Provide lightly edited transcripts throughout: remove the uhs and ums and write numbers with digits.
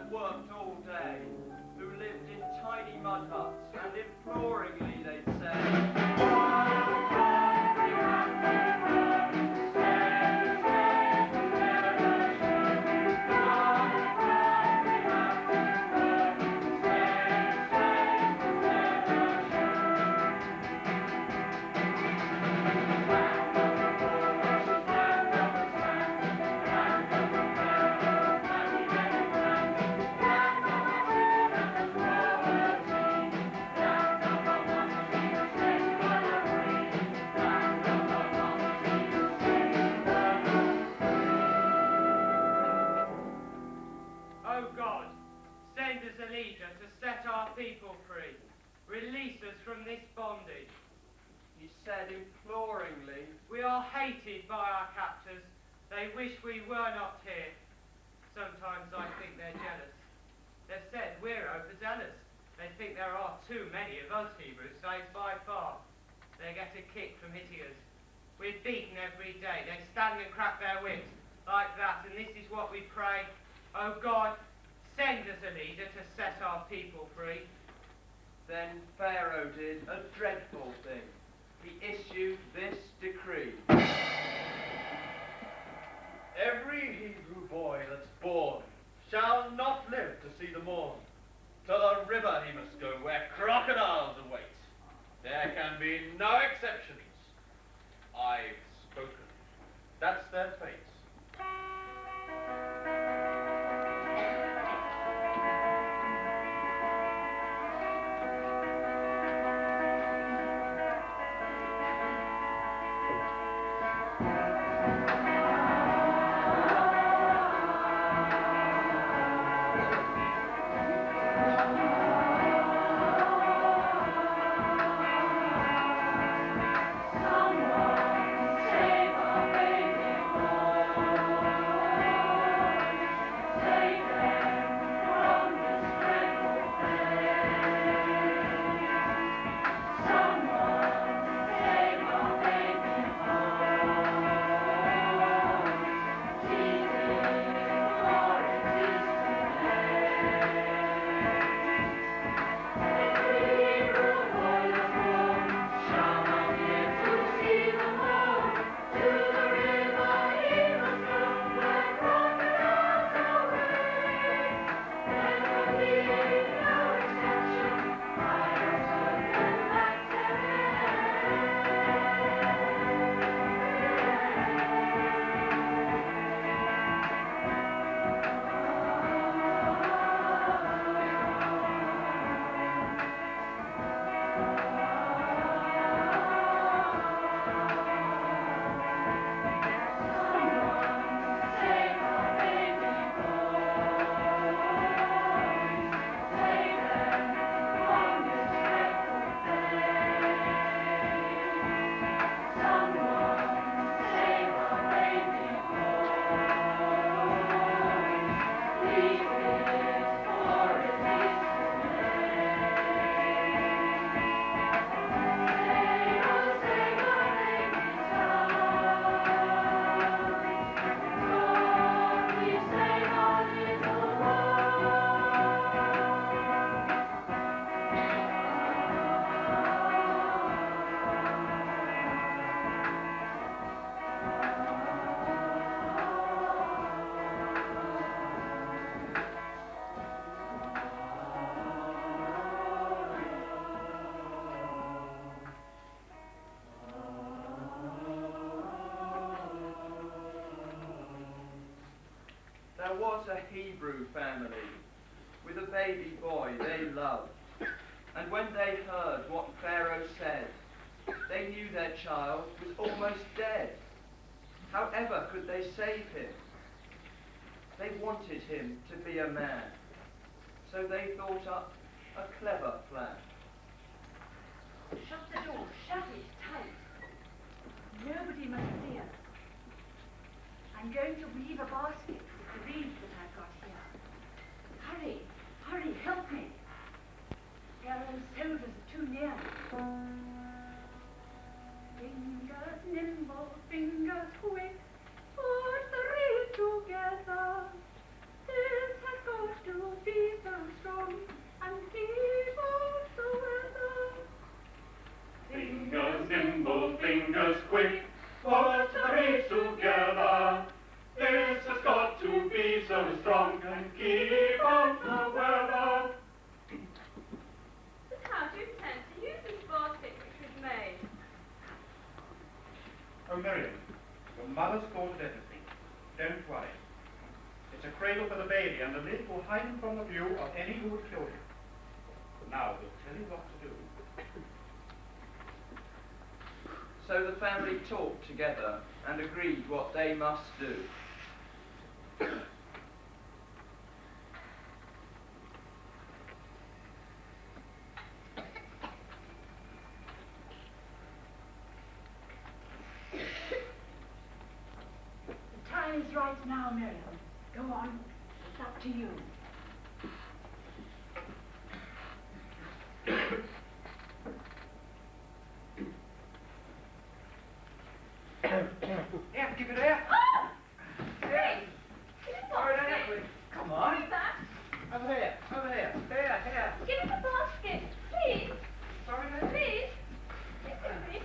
that worked all day, who lived in tiny mud huts, and imploringly they'd say, release us from this bondage. He said imploringly, we are hated by our captors. They wish we were not here. Sometimes I think they're jealous. They've said we're overzealous. They think there are too many of us Hebrew slaves by far. They get a kick from hitting us. We're beaten every day. They stand and crack their whips like that, and this is what we pray. Oh God, send us a leader to set our people free. Then Pharaoh did a dreadful thing. He issued this decree. Every Hebrew boy that's born shall not live to see the morn. To the river he must go where crocodiles await. There can be no exceptions. I've spoken. That's their fate. There was a Hebrew family with a baby boy they loved. And when they heard what Pharaoh said, they knew their child was almost dead. However could they save him? They wanted him to be a man. So they thought up a clever plan. Shut the door, shut it tight. Nobody must see us. I'm going to weave a basket with the reeds that I've got here. Hurry, hurry, help me. Pharaoh's soldiers are too near. Fingers nimble, fingers quick, put the reed together. This has got to Oh, Miriam, your mother's thought of everything. Don't worry. It's a cradle for the baby, and the lid will hide him from the view of any who would kill him. Now, we'll tell you what to do. So the family talked together and agreed what they must do. The time is right now, Miriam. Go on. It's up to you. Here, keep it here. Hey! All right, please. Come on. What's that? Over here, over here. Here. Give me the basket, please. Sorry, mate. Please. Give it to me.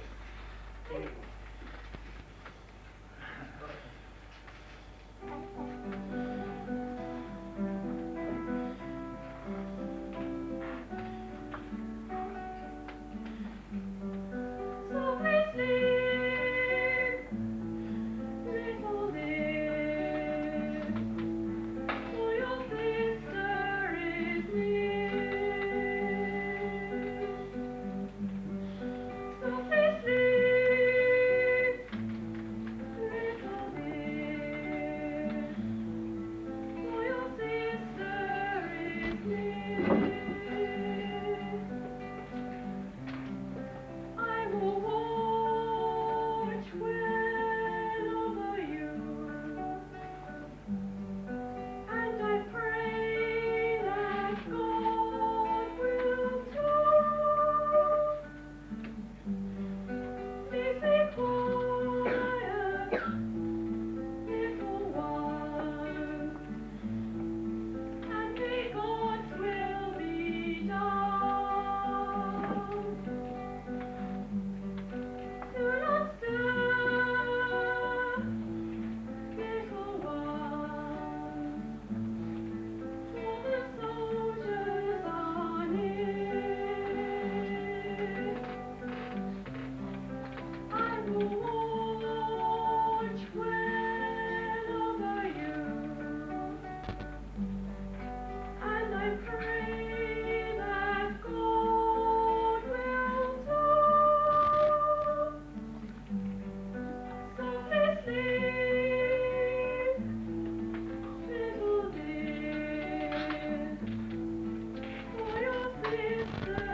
Softly sleep, little dear, for your sister is near. Softly sleep, little dear, for your sister is near. I will watch well over you, and I pray that God will too. Please be quiet, little one, and may God's will be done. Do not stir, little one, for the soldiers are near. I will watch well over you, and I pray that God will too. Softly sleep, little dear, for your sister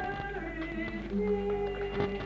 is near.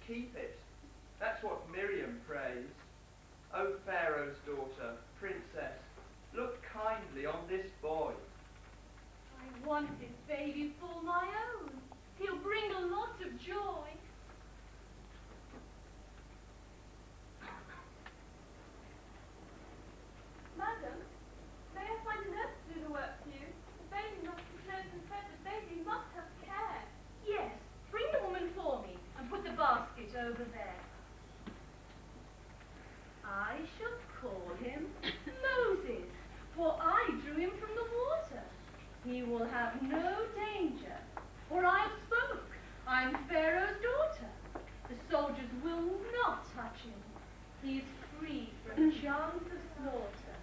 keep it. That's what Miriam prays. O Pharaoh's daughter, princess, look kindly on this boy. I want this baby for my own. He'll bring a lot of joy. Madam, may I find a nurse to do the work for you? The baby must be nursed and fed. The baby must have care. Yes, bring the woman for me and put the basket over there. I shall call him Moses, for I drew him from the water. He will have no danger, for I have spoke. I'm Pharaoh's daughter. The soldiers will not touch him. He is free from chance of slaughter.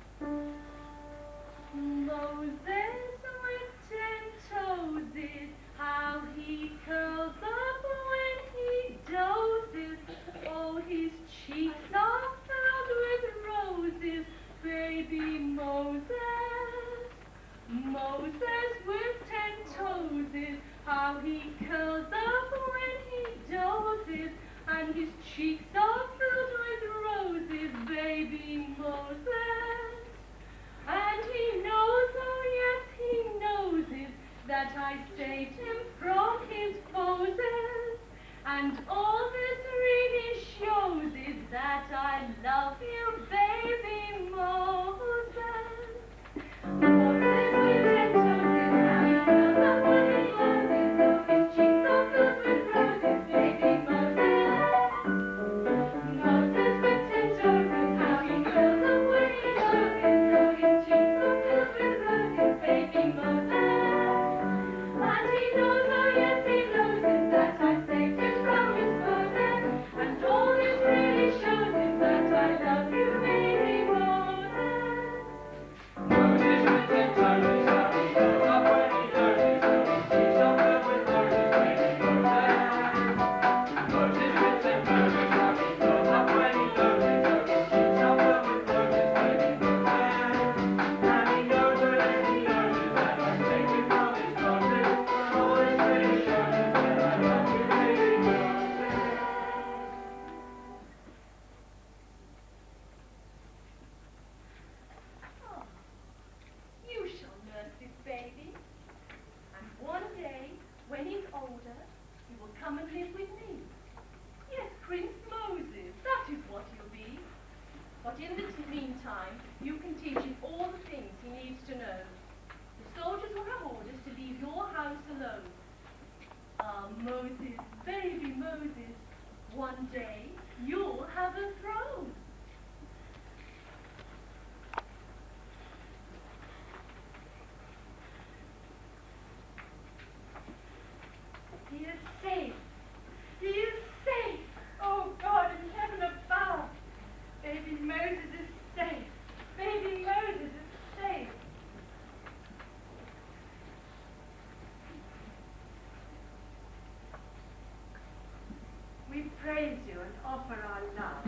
Moses with 10 toesies, how he curls up when he dozes. Oh, his cheeks are filled with roses, baby Moses. Moses with 10 toesies, how he curls up when he dozes, and his cheeks are filled with roses, baby Moses. And he knows, oh yes, he knows it, that I saved him from his poses. And all this really shows is that I love you, baby Moses. Moses with 10 toesies, how he curls up when he dozes, oh his cheeks are filled with roses, baby Moses. Moses with 10 toesies, how he curls up when he dozes, oh his cheeks are filled with roses, baby Moses. And he knows, oh yes, he knows it, that I saved him from his poses. And all this really shows is that I love you, baby Moses. Moses with 10 toesies, how he curls up when he dozes, so his cheeks are filled with roses, baby Moses. Moses with 10 toesies, how he curls up when he dozes, so his cheeks are filled with roses, baby Moses. And he knows, oh yes, he knows it, that I saved him from his poses, and all this really shows is that I love you, baby Moses. Oh, you shall nurse this baby. And one day, when he's older, he will come and live with me. Yes, Prince Moses, that is what he'll be. But in the meantime, you can teach him all the things he needs to know. The soldiers will have orders to leave your house alone. Ah, Moses, baby Moses, one day you'll have a throne. He is safe. He is safe. Oh, God in heaven above. Baby Moses is safe. Baby Moses is safe. We praise you and offer our love.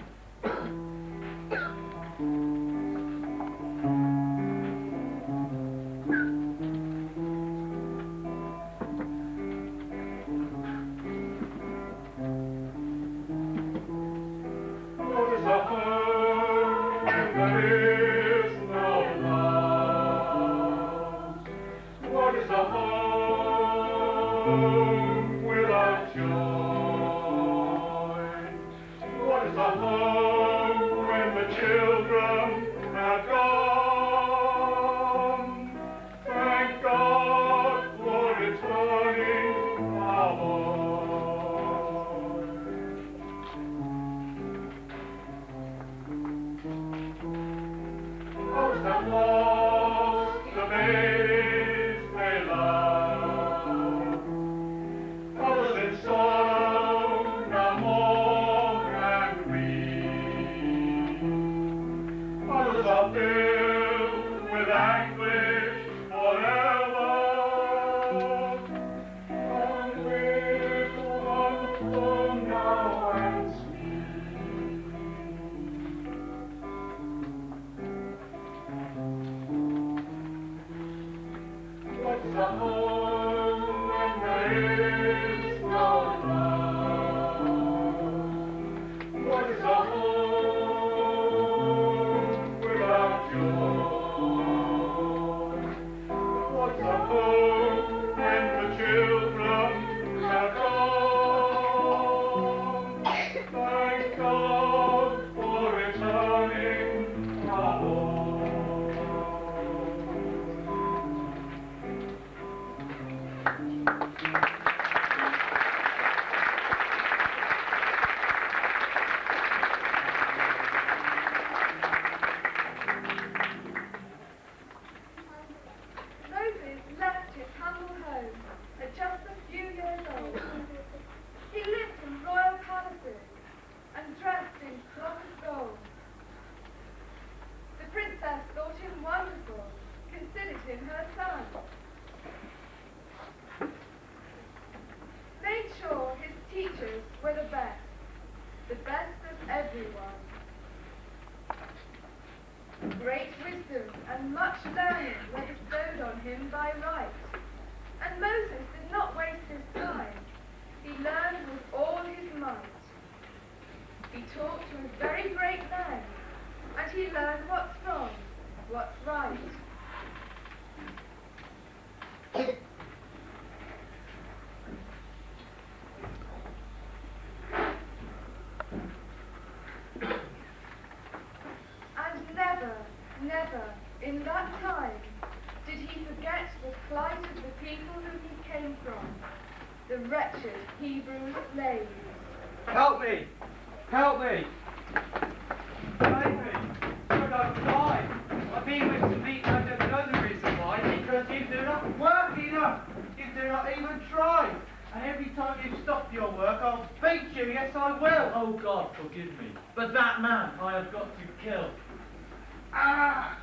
What is a home that is no loss? What is a home without joy? What is a home when the children have gone? Thank God for returning our boy. Those that lost the babies they love, others in sorrow now mourn and grieve, others are filled with anguish forever, anguish wonderful now and sweet. What's a home when there is no love? him her son. Made sure his teachers were the best of everyone. Great wisdom and much learning were bestowed on him by right, and Moses did not waste his time. He learned with all his might. He taught to a very great man, and he learned what's wrong, what's right. And never, in that time, did he forget the plight of the people whom he came from, the wretched Hebrew slaves. Help me! Help me! Save me! Should I die? I've been with some people, I don't know the reason why, because you do not work enough. You do not even try. And every time you stop your work, I'll beat you, yes I will. Oh God, forgive me. But that man I have got to kill. Ah!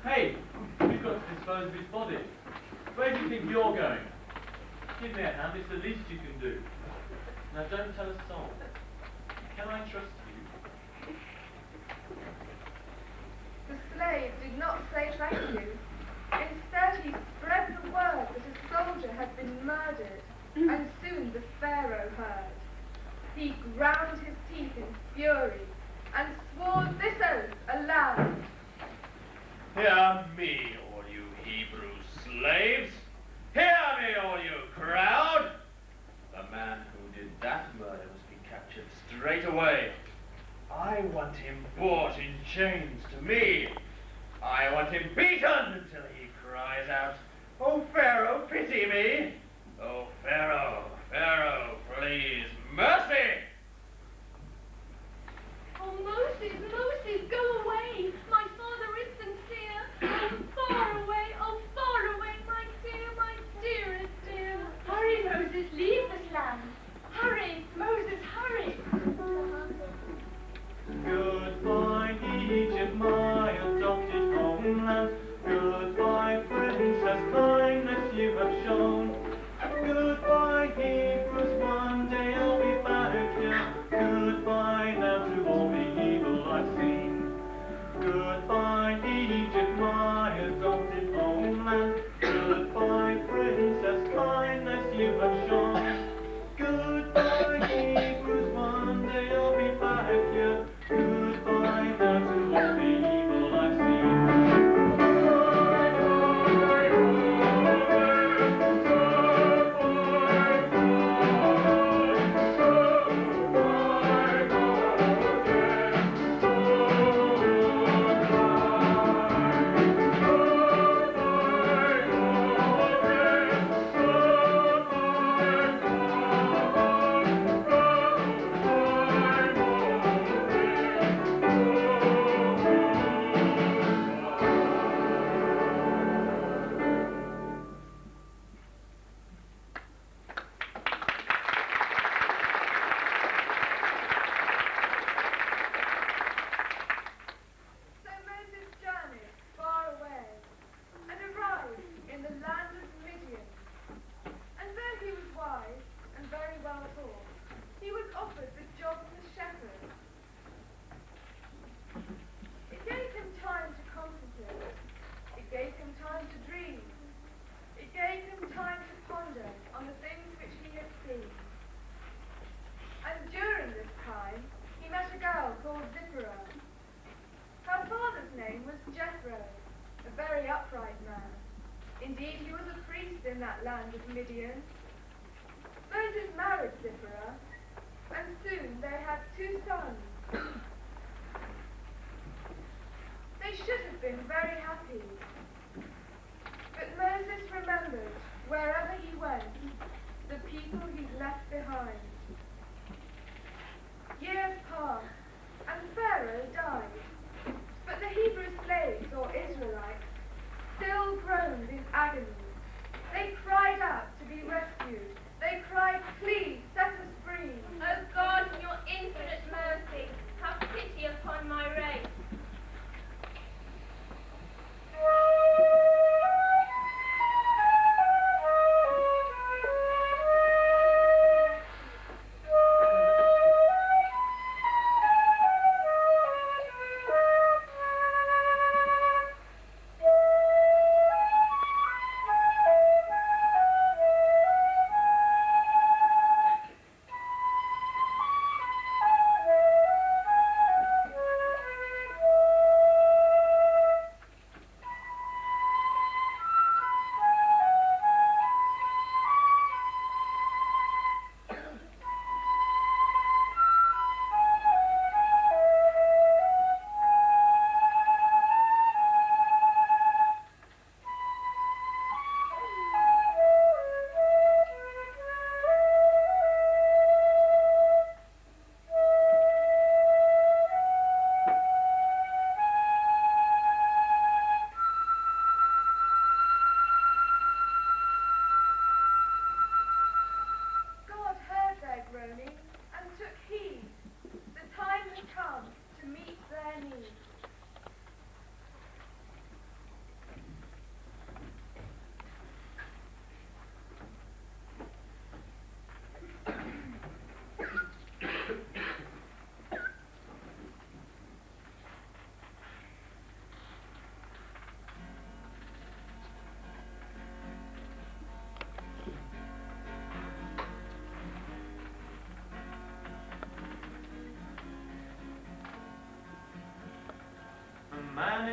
Hey, we've got to dispose of his body. Where do you think you're going? Give me a hand, it's the least you can do. Now don't tell a soul. Can I trust you? The slave did not say thank you. Instead, he spread the word that a soldier had been murdered, and soon the Pharaoh heard. He ground his teeth in fury, and swore this oath aloud. Hear me, all you Hebrew slaves! Hear me, all you crowd! The man who did that murder must be captured straight away. I want him brought in chains to me. I want him beaten until he cries out, "Oh, Pharaoh, pity me! Oh, Pharaoh, Pharaoh, please, mercy!" Oh, Moses, Moses, go away! My father is sincere! Oh, far away, my dearest dear! Hurry, Moses, leave this land. Hurry, Moses, hurry. Goodbye, Egypt, my adopted homeland. Goodbye, princess, kindness you have shown. Goodbye, Hebrews, one day I'll be back here. Goodbye now to all the evil I've seen. Goodbye, Egypt, my adopted homeland. Goodbye, princess, kindness you have shown. Goodbye, Hebrews, one day I'll be back here. Goodbye now to all the evil I've seen. So Moses journeyed far away, and arrived in the land of Midian. And though he was wise and very well taught, he was offered the job of a shepherd. It gave him time to contemplate. It gave him time to dream. It gave him time to ponder on the things which he had seen. And during this time, he met a girl called Zipporah. Her father's name was Jethro, a very upright man. Indeed, he was a priest in that land of Midian. Moses married Zipporah, and soon they had 2 sons. They should have been very happy. But Moses remembered, wherever he went, the people he'd left behind. Years passed, and Pharaoh died. But the Hebrew slaves, or Israelites, still groaned in agony. They cried out to be rescued. They cried, "Please, set us free." O God, in your infinite mercy, have pity upon my race.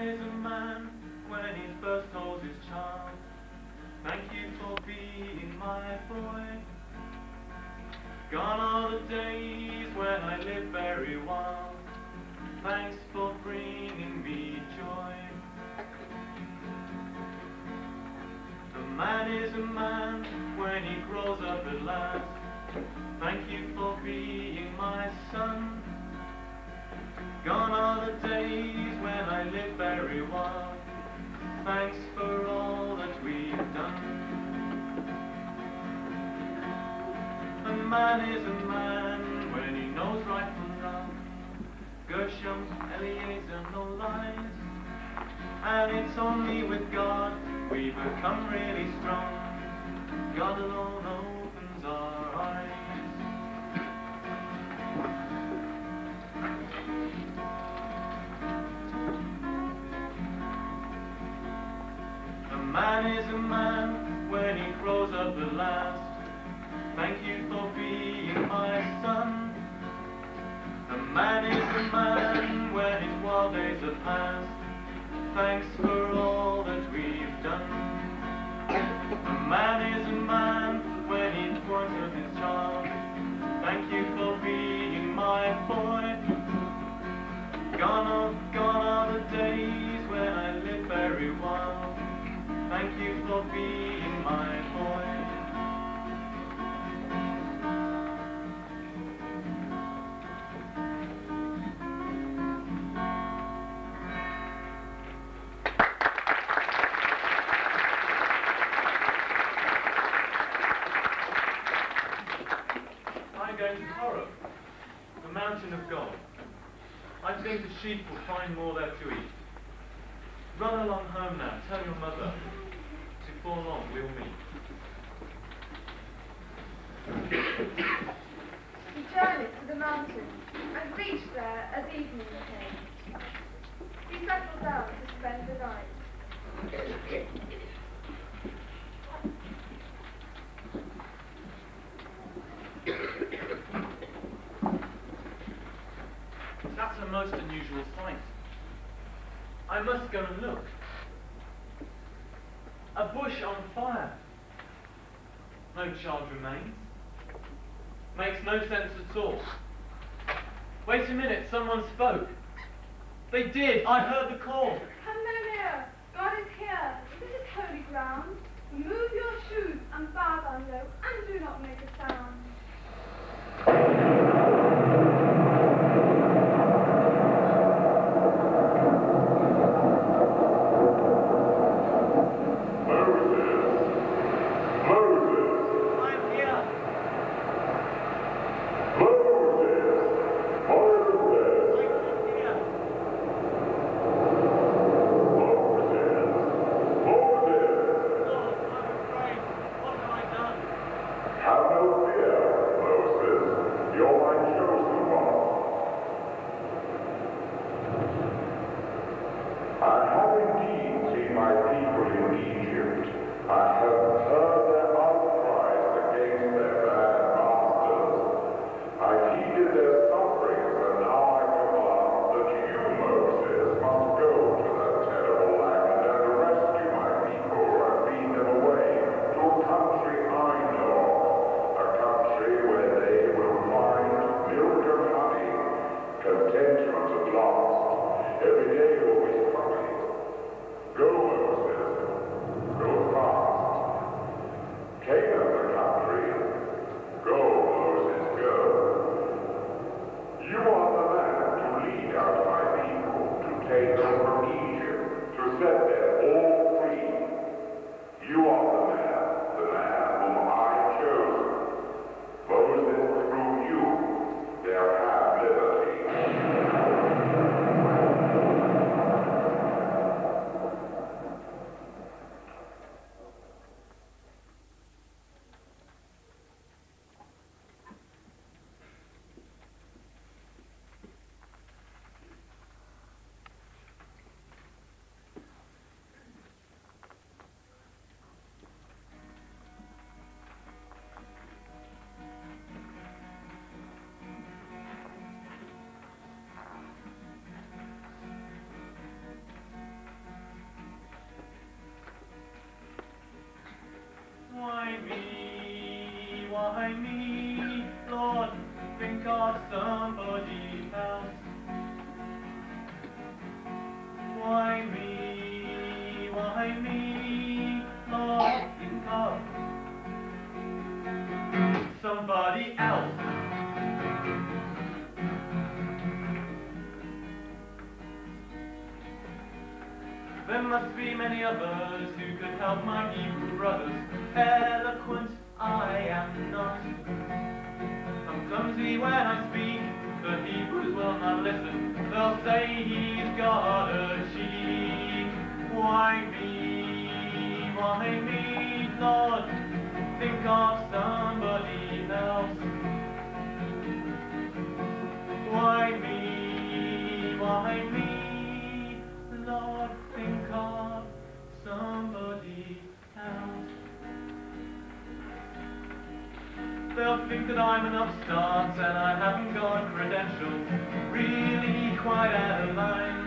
is a man when he first holds his child. Thank you for being my boy. Gone are the days when I lived very wild. Thanks for bringing me joy. A man is a man when he grows up at last. Thank you for being my son. Gone are the days when I lived very wild. Thanks for all that we've done. A man is a man when he knows right from wrong. Gershom, Eliezer, no lies. And it's only with God we become really strong. God alone opens our eyes. A man is a man when he grows up at last. Thank you for being my son. A man is a man when his wild days are past. Thanks for all that we've done. A man is a man when he points at his child. Thank you for being my boy. Gone are the days when I lived very wild. Thank you for being my boy. I'm going to Horeb, the mountain of God. I think the sheep will find more there to eat. Run along home now, tell your mother. Before long we'll meet. He journeyed to the mountain and reached there as evening came. He settled down to spend the night. That's a most unusual sight. I must go and look. A bush on fire. No child remains. Makes no sense at all. Wait a minute, someone spoke. They did, I heard the call. Come no nearer. God is here. This is holy ground. Remove your shoes and bow down low, and do not make a sound. why me? Lord, think of somebody else. There must be many others who could help my Hebrew brothers. Eloquent I am not. I'm clumsy when I speak. The Hebrews will not listen. They'll say he's got a cheek. Why me? Why me? Lord, think of somebody else. Why me? Why me? Lord, think of somebody else. They'll think that I'm an upstart and I haven't got credentials, really quite out of line.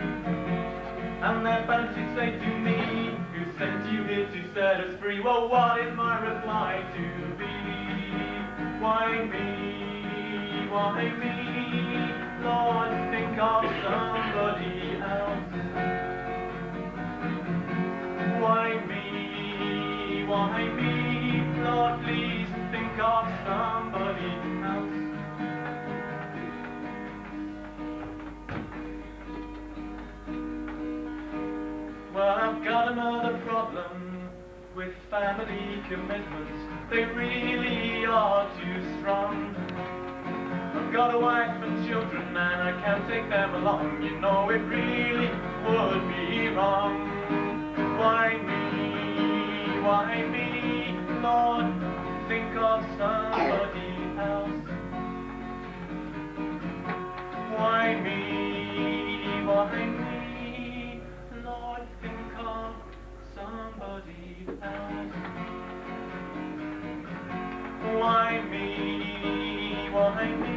And they're bound to say to me, who sent you here to set us free? Well, what is my reply to be? Why me? Why me? Lord, think of somebody else. Why me? Why me? Lord, please think of somebody else. Well, I've got another problem with family commitments. They really are too strong. I've got a wife and children and I can't take them along. You know it really would be wrong. Why me? Why me? Lord, think of somebody else. Why me? Why me? Lord, think of somebody else. Why me? Why me?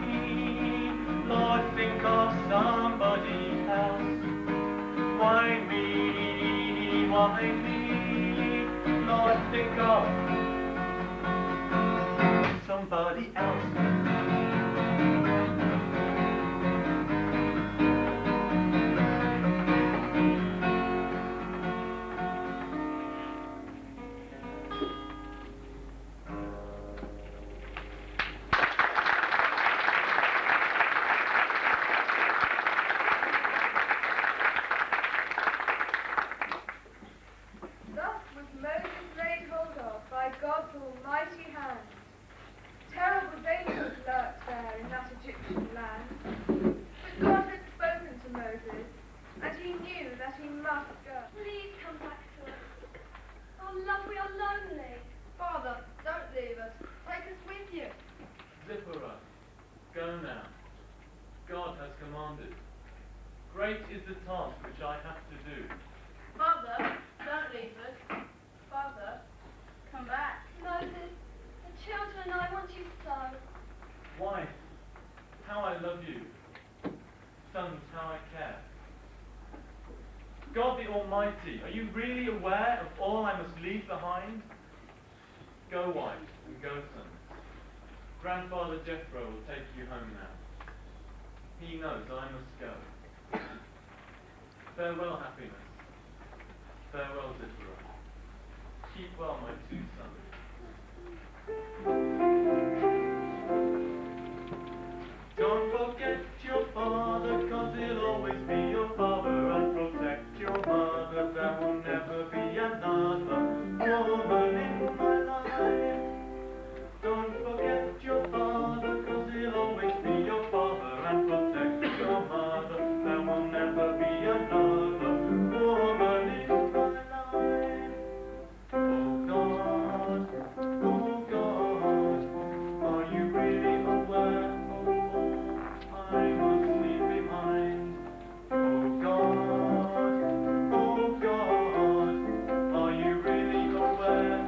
Lord, think of somebody else. Why me? Why me? Lord, think of somebody else. Thus was Moses laid hold of by God's almighty hand. Terrible dangers lurked there in that Egyptian land. But God had spoken to Moses, and he knew that he must go. Please come back to us. Oh, love, we are lonely. Father, don't leave us. Take us with you. Zipporah, go now. God has commanded. Great is the task which I have to do. Father, don't leave us. Father, come back. Moses, the children and I want you so. Wife, how I love you. Sons, how I care. God the Almighty, are you really aware of all I must leave behind? Go, wife, and go, sons. Grandfather Jethro will take you home now. He knows I must go. Farewell, happiness. Farewell, Zipporah. Keep well, my two sons. Don't forget your father, 'cause he'll always be your father, and protect your mother. There will never be another woman in my life. Don't forget your father, 'cause he'll always be your father, and protect your mother. There will never be another woman in my life. Oh God, are you really aware of all I must leave behind? Oh God, are you really aware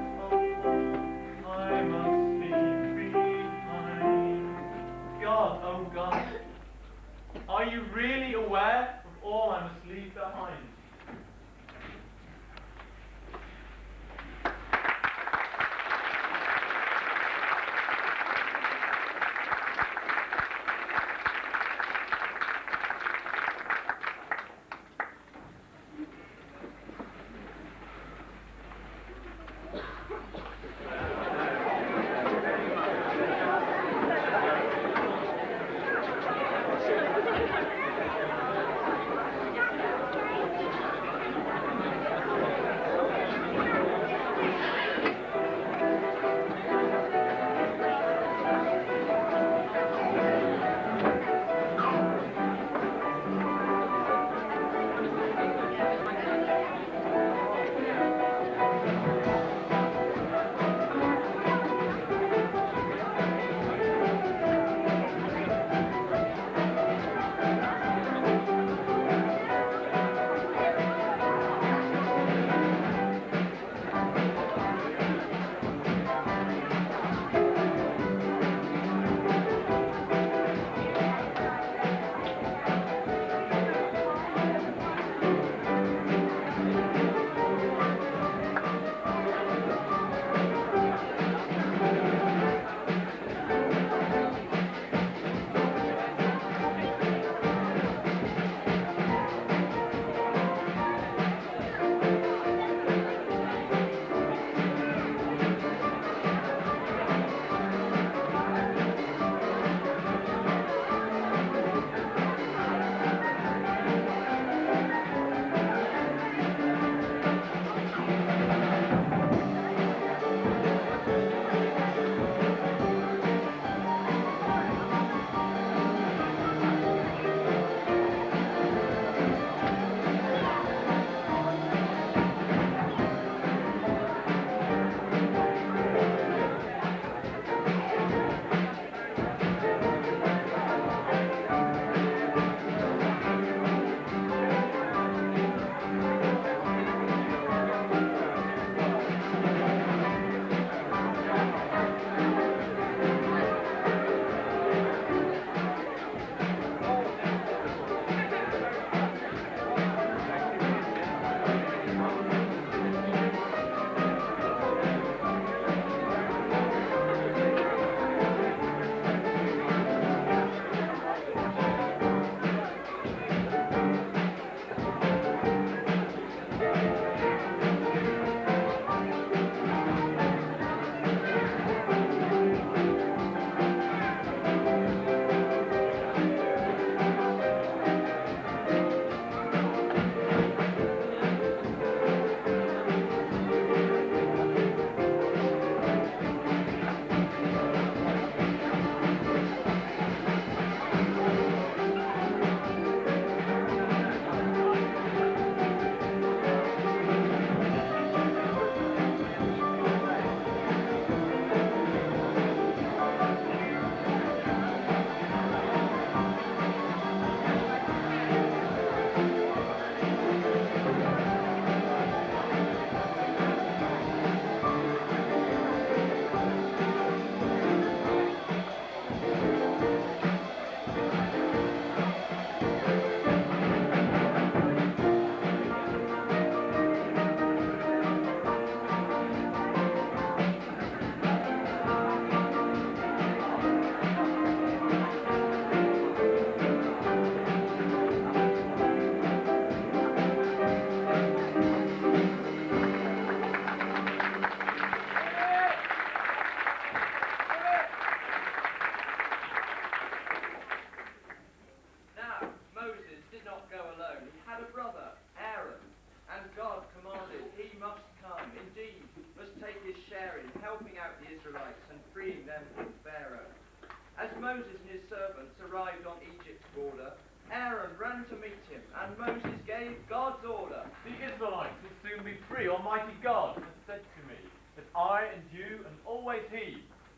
you can be free, Almighty God has said to me that I and you and always He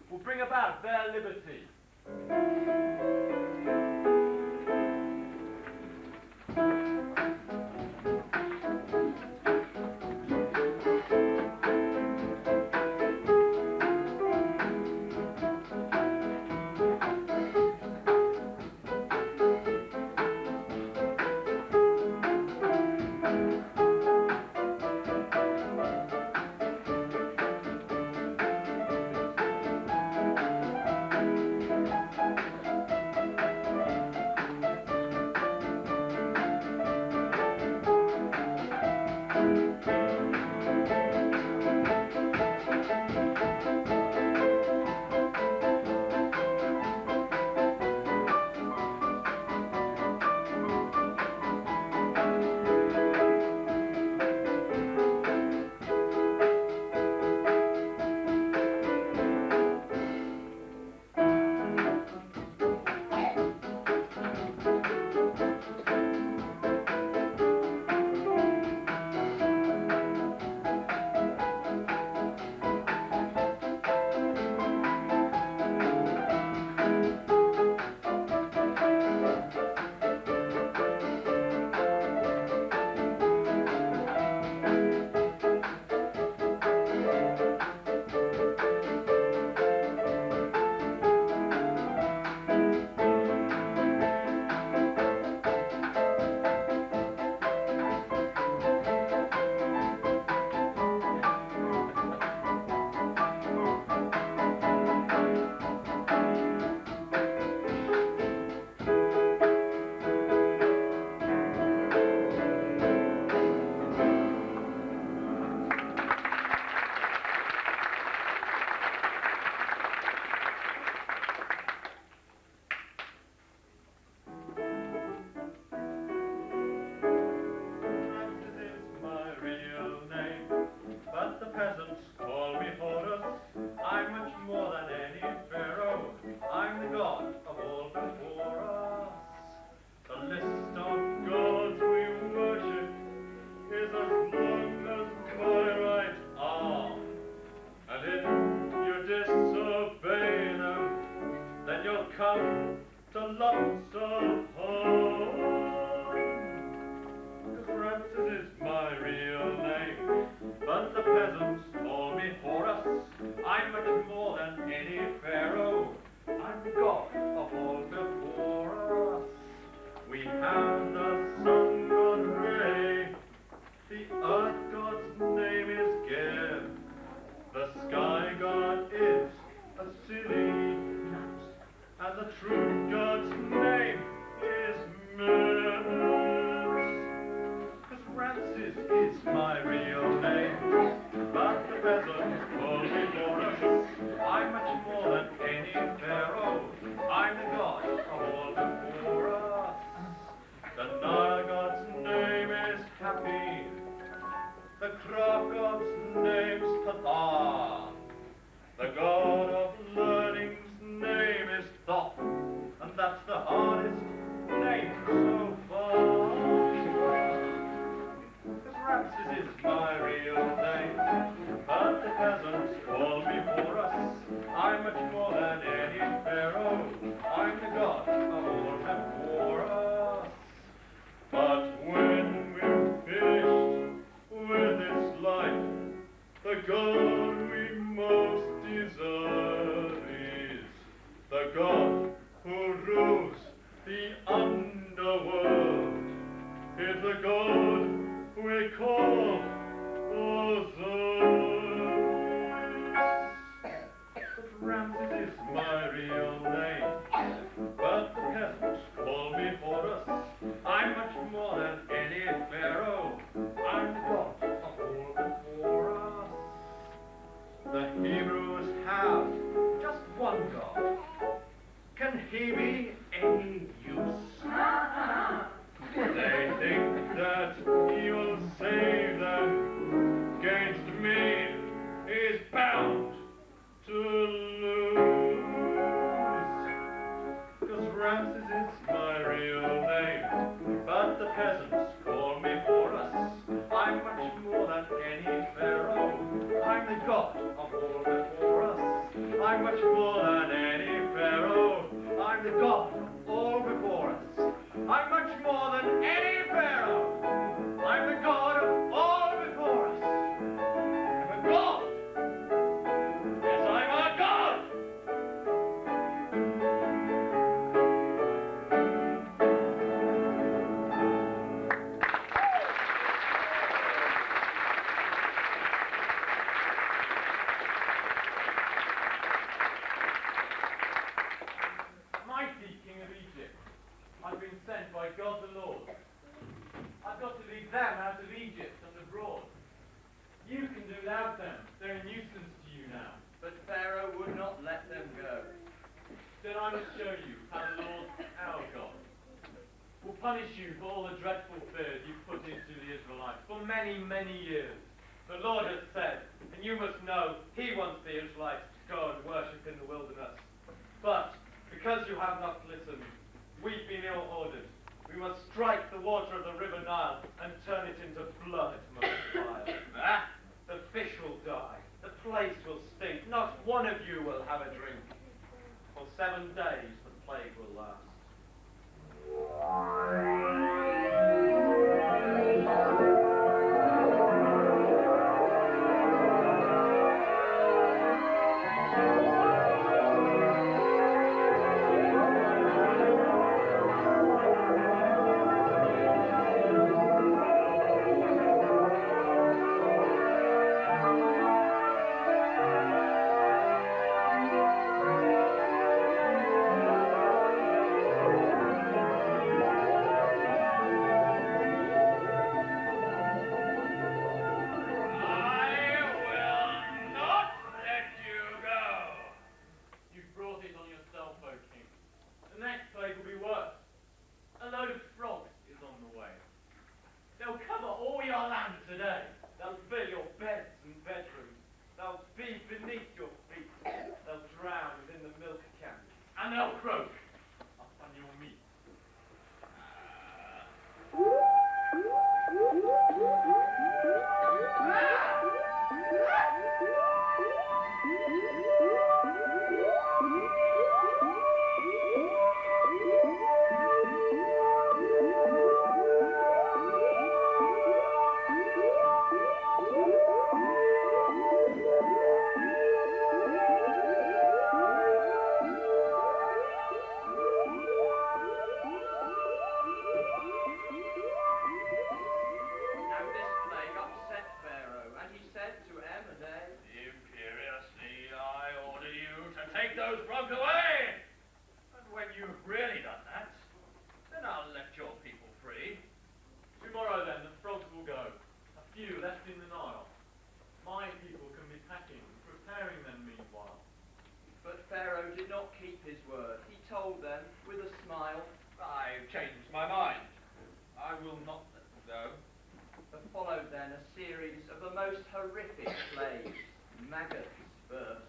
will bring about their liberty. come to lots of home. Francis is my real name, but the peasants call me Horus. I'm much more than any pharaoh. I'm the god of all before us. We have the sun god Ray, the earth god's name is Geb, the sky god is a silly, and the true god's name is Menes. 'Cause Francis is my real name, but the peasants call me Horus. I'm much more than any pharaoh. I'm the god of all before us. The Nile god's name is Happy. The crop god's name's Ptah. The god of learning's name is Thoth, and that's the hardest name so far. 'Cause Ramses is my real name, but the peasants call me Horus. I'm much more than any pharaoh. I'm the god of all before us. But when we're finished with this life, the god we most deserve is the god who rules the underworld, is the god we call than any pharaoh. I'm the God of all before us. I'm much more than any pharaoh. I'm the God of all before us. I'm much more than any pharaoh. I'm the God of all before us. I'm a God. Yes, I'm a God. Mighty King of Egypt, I've been sent by God the Lord. I've got to lead them out of Egypt and abroad. You can do without them. They're a nuisance to you now. But Pharaoh would not let them go. Then I must show you how the Lord, our God, will punish you for all the dreadful fears you've put into the Israelites for many, many years. The Lord has said, and you must know, he wants the Israelites to go and worship in the wilderness. But because you have not listened, we've been ill-ordered. We must strike the water of the river Nile and turn it into blood most vile. The fish will die. The place will stink. Not one of you will have a drink. For 7 days the plague will last. Horrific plagues, maggots first.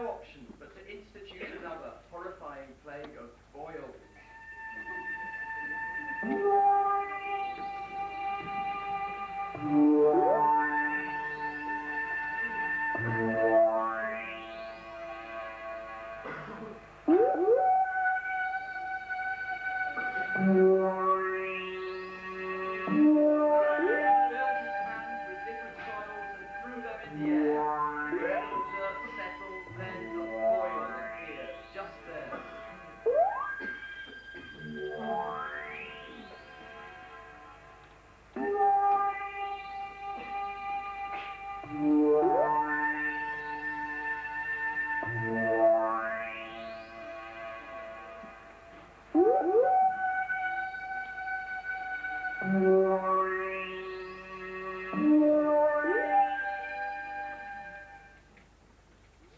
no option but to institute another horrifying plague of boils.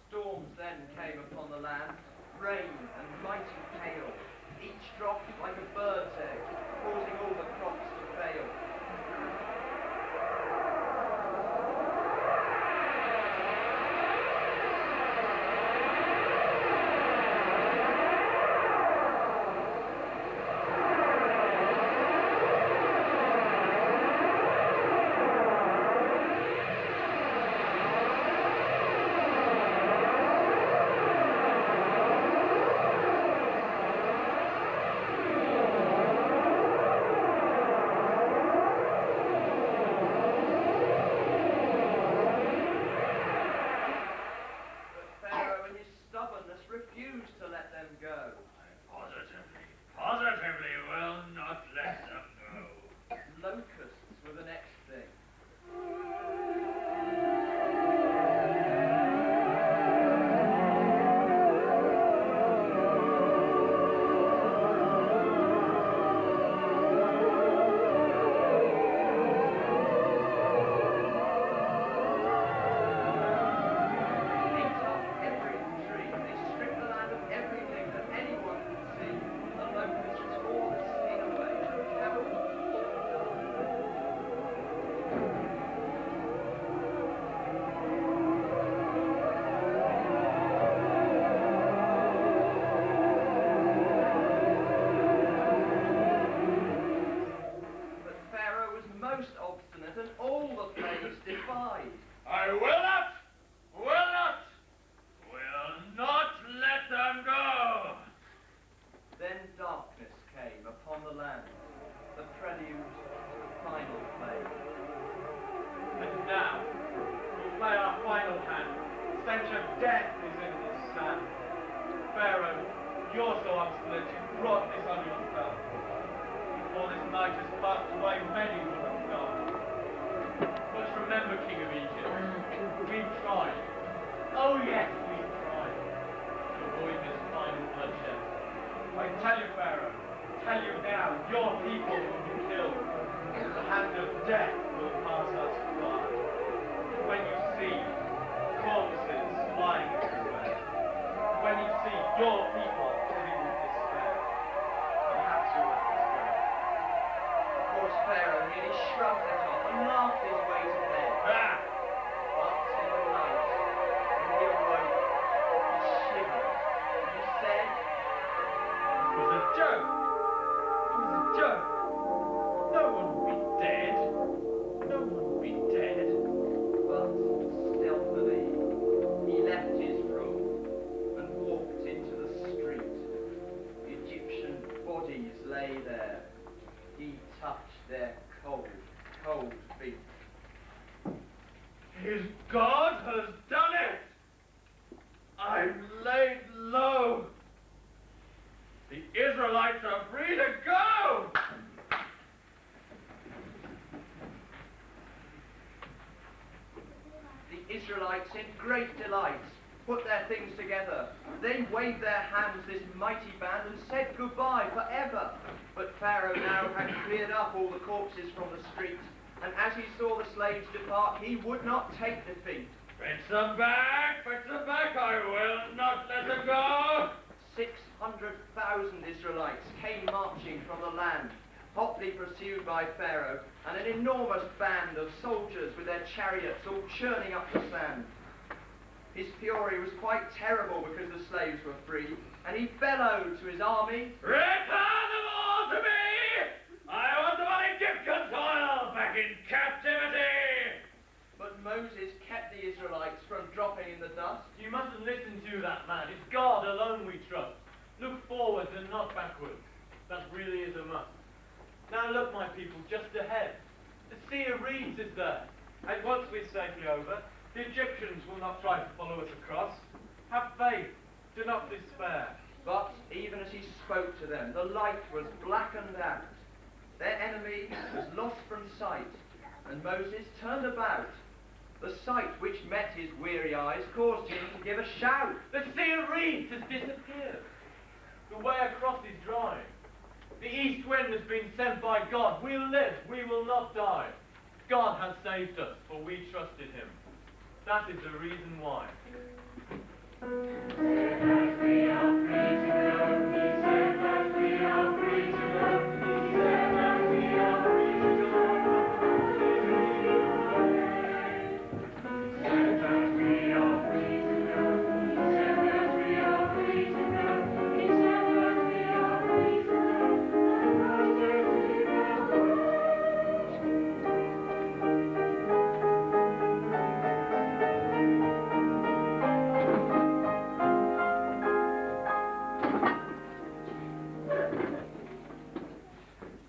Storms then came upon the land, rain and mighty hail, each drop like a bird's egg, causing all the crops to fail. Positively will not let them go. Locusts were the next thing. Israelites in great delight put their things together. They waved their hands, this mighty band, and said goodbye forever. But Pharaoh now had cleared up all the corpses from the street, and as he saw the slaves depart, he would not take defeat. Fetch them back, I will not let them go. 600,000 Israelites came marching from the land, hotly pursued by Pharaoh, and an enormous band of soldiers with their chariots all churning up the sand. His fury was quite terrible because the slaves were free, and he bellowed to his army, "Return them all to me! I want my Egyptian soil back in captivity!" but Moses kept the Israelites from dropping in the dust. You mustn't listen to that man. It's God alone we trust. Look forwards and not backwards. That really is a must. Now look, my people, just ahead. The Sea of Reeds is there. And once we're safely over, the Egyptians will not try to follow us across. Have faith. Do not despair. But even as he spoke to them, the light was blackened out. Their enemy was lost from sight, and Moses turned about. The sight which met his weary eyes caused him to give a shout. The Sea of Reeds has disappeared. The way across is dry. The east wind has been sent by God. We'll live, we will not die. God has saved us, for we trusted him. That is the reason why.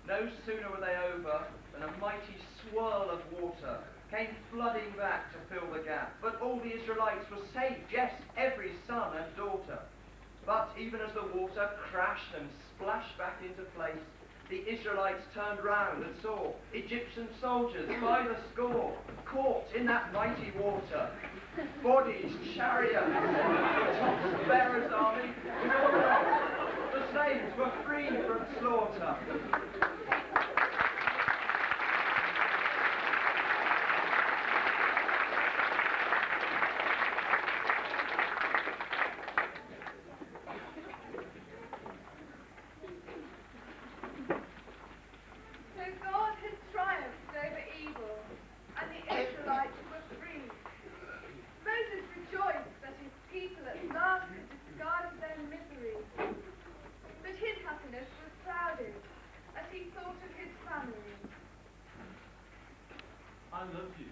No sooner were they over than a mighty swirl of water came flooding back to fill the gap. But all the Israelites were saved, yes, every son and daughter. But even as the water crashed and splashed back into place, the Israelites turned round and saw Egyptian soldiers by the score caught in that mighty water. Bodies, chariots, the tops of Pharaoh's army was all lost. The slaves were free from slaughter. So God had triumphed over evil, and the Israelites were free. Moses rejoiced that his people at last had discarded their misery. But his happiness was clouded as he thought of his family. I love you.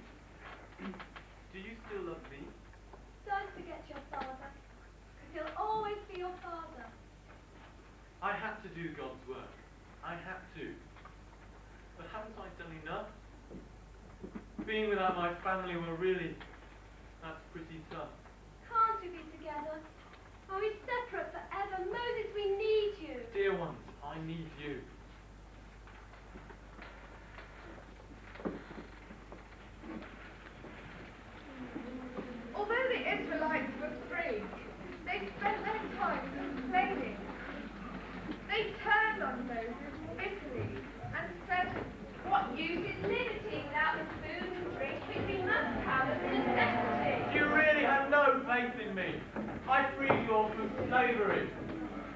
Do you still love me? Don't forget your father, because he'll always be your father. I had to do God's work. I had to. But haven't I done enough? Being without my family, well, really, that's pretty tough. Can't you be together? Are we separate forever? Moses, we need you. Dear ones, I need you. Although the Israelites were free, they spent their time complaining. They turned on Moses bitterly and said, "What use is liberty without the food and drink which we must have as a necessity?" You really have no faith in me. I freed you all from slavery.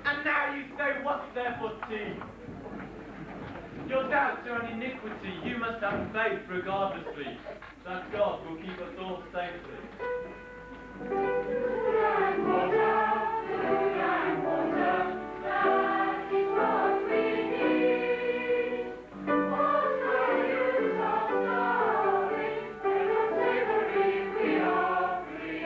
And now you say, what's there for tea? Your doubts are an iniquity. You must have faith regardlessly, that God will keep us all safely. That is what we need. What the use of starving? In slavery we are free.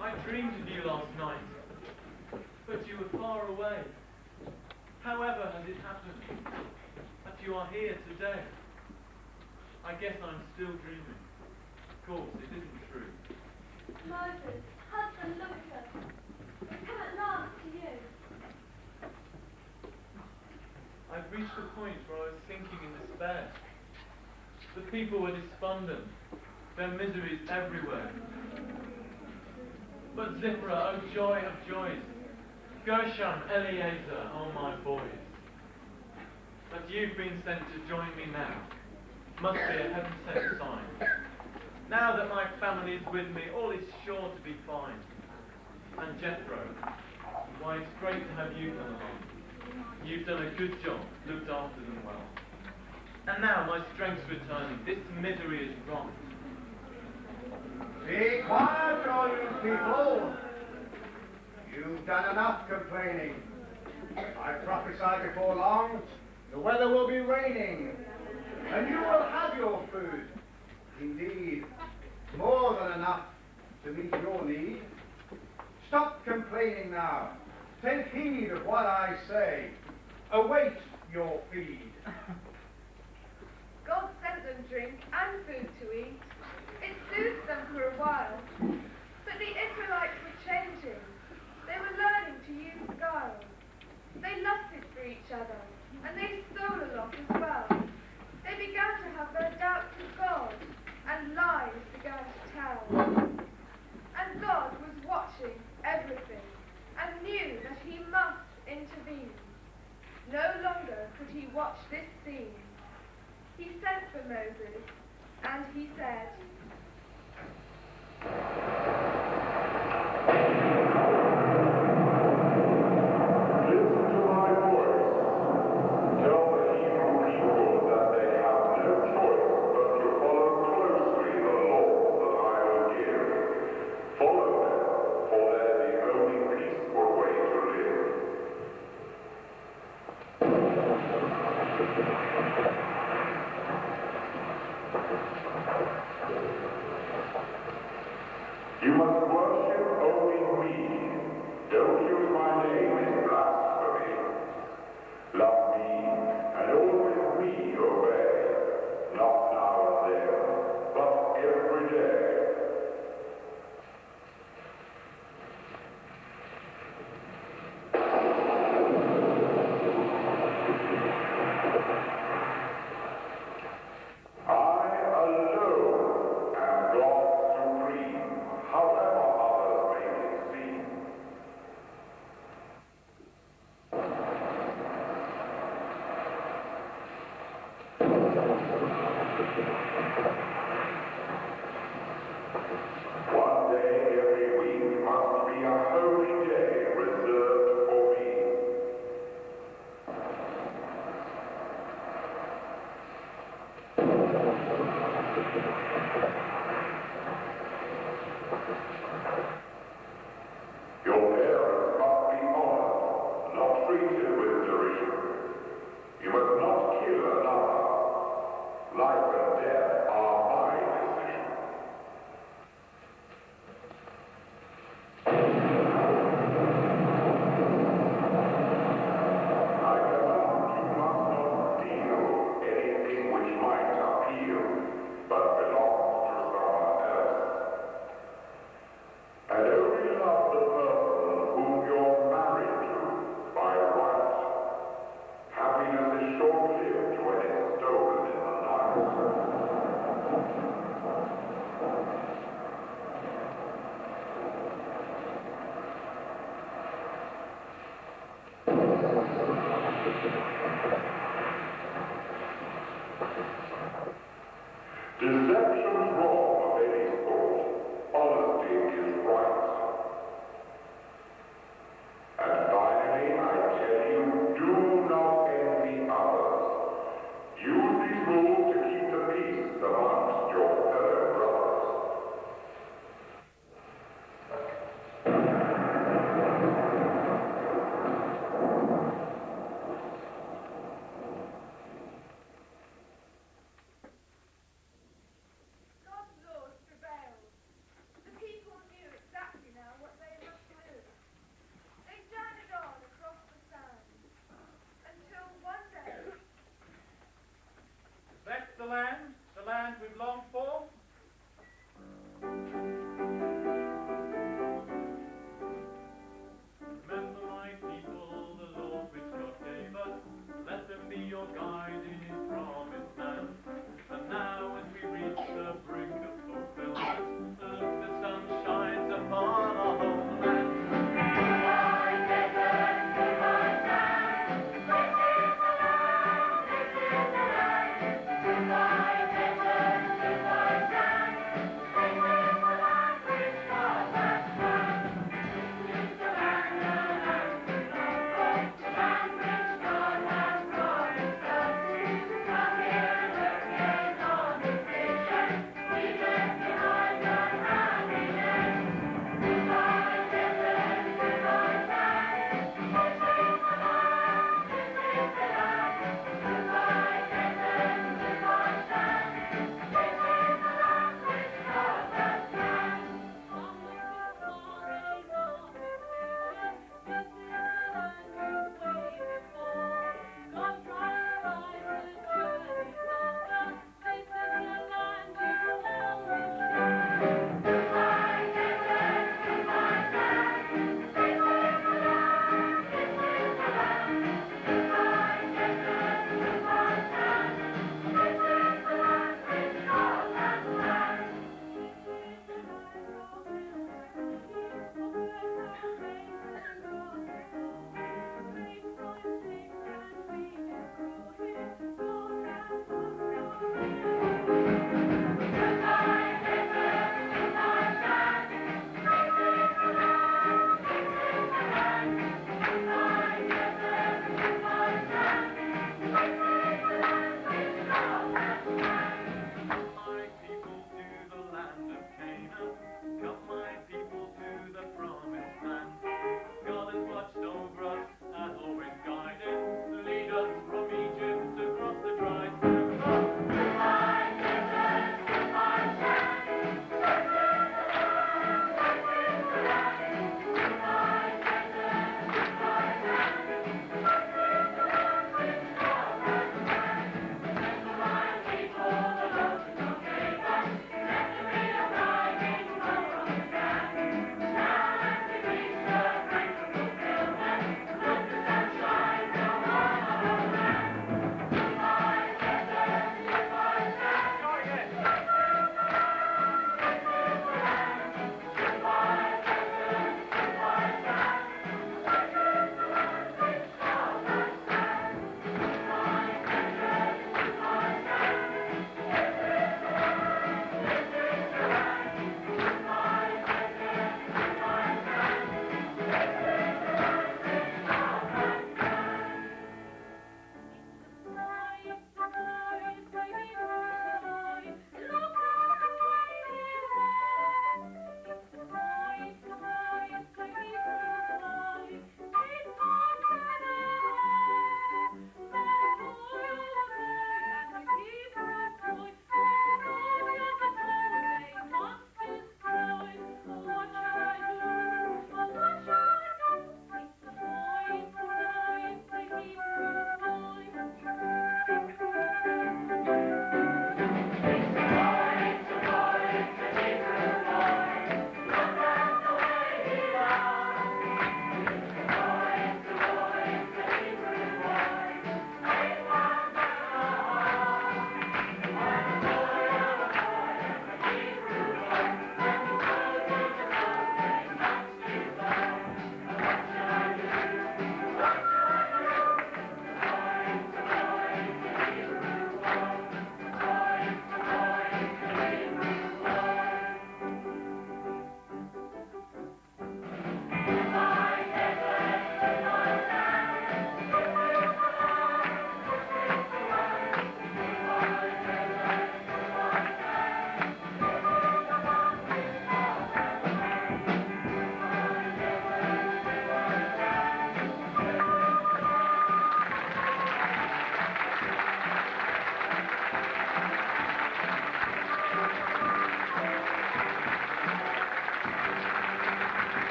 I dreamed of you last night, but you were far away. However has it happened that you are here today? I guess I'm still dreaming. Of course, it isn't true. Moses, husband, look at us. We've come at last to you. I've reached a point where I was sinking in despair. The people were despondent. Their miseries everywhere. But Zipporah, oh joy of joys. Gershom, Eliezer, oh my boys. But you've been sent to join me now. Must be a heaven-sent sign. Now that my family is with me, all is sure to be fine. And Jethro, why it's great to have you come along. You've done a good job, looked after them well. And now my strength's returning. This misery is wrong. Be quiet, all you people. You've done enough complaining. I prophesy before long, the weather will be raining, and you will have your food. Indeed, more than enough to meet your need. Stop complaining now. Take heed of what I say. Await your feed. God sent them drink and food to eat. It soothed them for a while. But the Israelites were changing. They were learning to use guile. They lusted for each other, and they stole a lot as well. They began to have their doubts of God, and lies began to tell. And God was watching everything, and knew that he must intervene. No longer could he watch this scene. He sent for Moses, and he said, Listen to my voice. Tell the Hebrew people that they have no choice but to follow closely the law that I will give. Follow them, for they're the only peaceful way to live. You must worship only me. Don't use my name in blasphemy. Love me, and always me obey. Not now and then, but every day. I alone am God supreme, however others make it seem. One day every week must be a holy day reserved for me. Your parents must be honored, not treated with derision. You must not kill another. Life and death are my decision. I command you must not steal anything which might appeal, but belongs to someone else. And only love the person whom you're married to by right. Happiness is short-lived when it's stolen in the night. Deception's wrong